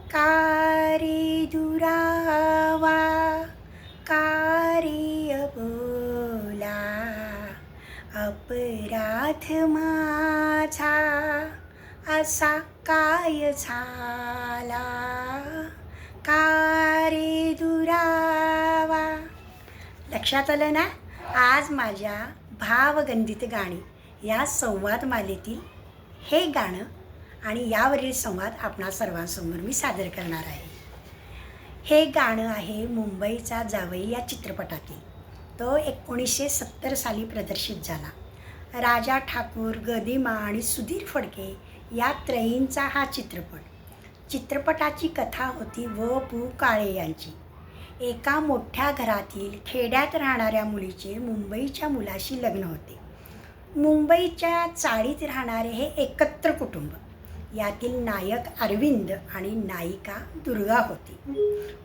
कारे दुरावा कारे अबोला अपराध माझा असा काय झाला कारे दुरावा. लक्षात आलं ना? आज माझ्या भावगंधित गाणी या संवाद मालेतील हे गाणं आणि यावरील संवाद आपणा सर्वांसमोर मी सादर करणार आहे. हे गाणं आहे मुंबईचा जावई या चित्रपटातील. तो 1970 साली प्रदर्शित झाला. राजा ठाकूर, गदिमा आणि सुधीर फडके या त्रयींचा हा चित्रपट. चित्रपटाची कथा होती व पु काळे यांची. एका मोठ्या घरातील खेड्यात राहणाऱ्या मुलीचे मुंबईच्या मुलाशी लग्न होते. मुंबईच्या चाळीत राहणारे हे एकत्र कुटुंब. यातील नायक अरविंद आणि नायिका दुर्गा होती.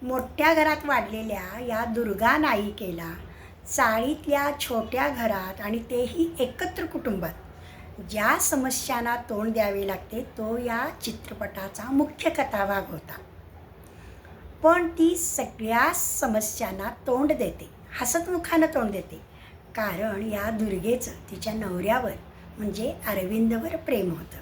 मोठ्या घरात वाढलेल्या या दुर्गा नायिकेला चाळीतल्या छोट्या घरात आणि तेही एकत्र कुटुंबात ज्या समस्यांना तोंड द्यावे लागते तो या चित्रपटाचा मुख्य कथाभाग होता. पण ती सगळ्या समस्यांना तोंड देते, हसतमुखानं तोंड देते, कारण या दुर्गेचं तिच्या नवऱ्यावर म्हणजे अरविंदवर प्रेम होतं.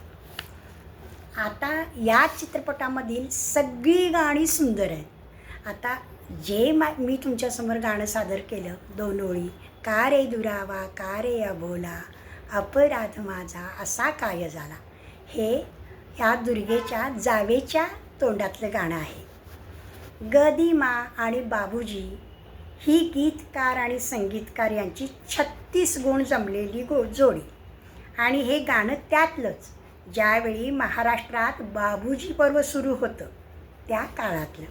आता या चित्रपटामधील सगळी गाणी सुंदर आहेत. आता जे मी तुमच्यासमोर गाणं सादर केलं, 2 ओळी, का रे दुरावा का रे अबोला अपराध माझा असा काय झाला, हे ह्या दुर्गेच्या जावेच्या तोंडातलं गाणं आहे. गदिमा आणि बाबूजी ही गीतकार आणि संगीतकार यांची 36 गुण जमलेली जोडी. आणि हे गाणं त्यातलंच ज्यावेळी महाराष्ट्रात बाबूजी पर्व सुरू होतं त्या काळातलं.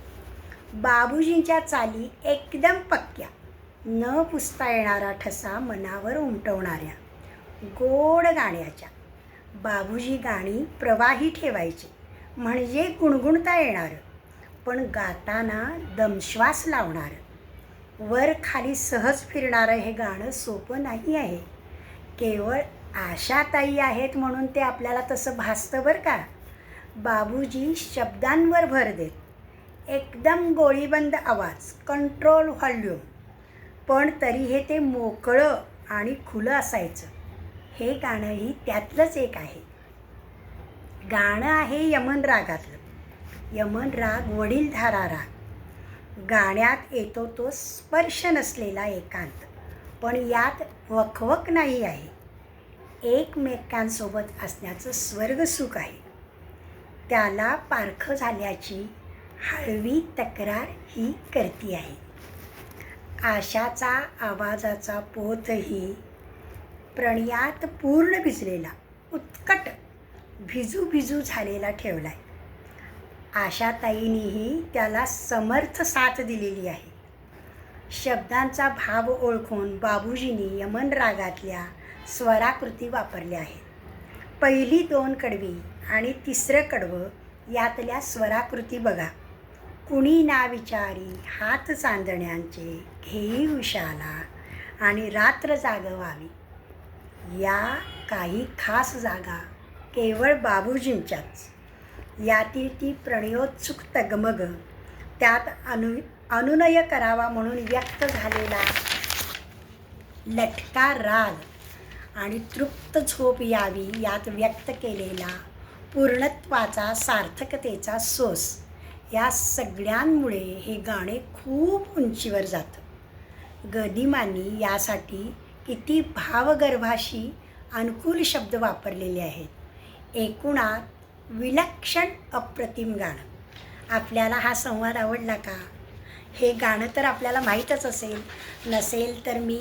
बाबूजींच्या चाली एकदम पक्क्या, न पुसता येणारा ठसा मनावर उमटवणाऱ्या गोड गाण्याच्या. बाबूजी गाणी प्रवाही ठेवायची म्हणजे गुणगुणता येणारं, पण गाताना दमश्वास लावणारं, वर खाली सहज फिरणारं हे गाणं सोपं नाही आहे. केवळ आशाताई आहेत म्हणून ते आपल्याला तसं भासतं बरं का. बाबूजी शब्दांवर भर देत, एकदम गोळीबंद आवाज, कंट्रोल व्हॉल्यूम, पण तरी हे ते मोकळं आणि खुलं असायचं. हे गाणंही त्यातलंच एक आहे. गाणं आहे यमन रागातलं. यमन राग वडीलधारा राग. गाण्यात येतो तो स्पर्श नसलेला एकांत, पण यात वखवक नाही आहे. एकमेकांसोबत असण्याचं स्वर्गसुख आहे. त्याला पारखं झाल्याची हळवी तक्रार ही करती आहे. आशाचा आवाजाचा पोतही प्रणयात पूर्ण भिजलेला, उत्कट भिजू भिजू झालेला ठेवला आहे. आशाताईंनीही त्याला समर्थ साथ दिलेली आहे. शब्दांचा भाव ओळखून बाबूजींनी यमन रागातल्या स्वराकृती वापरल्या आहेत. पहिली 2 कडवी आणि 3रं कडवं यातल्या स्वराकृती बघा. कुणी ना विचारी हात चांदण्यांचे घेई उशाला आणि रात्र जागवावी. या काही खास जागा केवळ बाबूजींच्याच. यातील ती प्रणयोत्सुक तगमग, त्यात अनुनय करावा म्हणून व्यक्त झालेला लटका राग आणि तृप्त झोप यावी यात व्यक्त केलेला पूर्णत्वाचा सार्थकतेचा सोस, या सगळ्यांमुळे हे गाणे खूप उंचीवर जातं. गदिमांनी यासाठी किती भावगर्भाशी अनुकूल शब्द वापरलेले आहेत. एकूणात विलक्षण अप्रतिम गाणं. आपल्याला हा संवाद आवडला का? हे गाणं तर आपल्याला माहीतच असेल. नसेल तर मी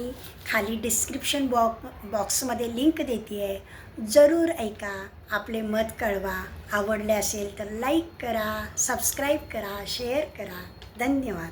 खाली डिस्क्रिप्शन बॉक्समध्ये लिंक देते आहे, जरूर ऐका, आपले मत कळवा. आवडले असेल तर लाईक करा, सबस्क्राईब करा, शेअर करा. धन्यवाद.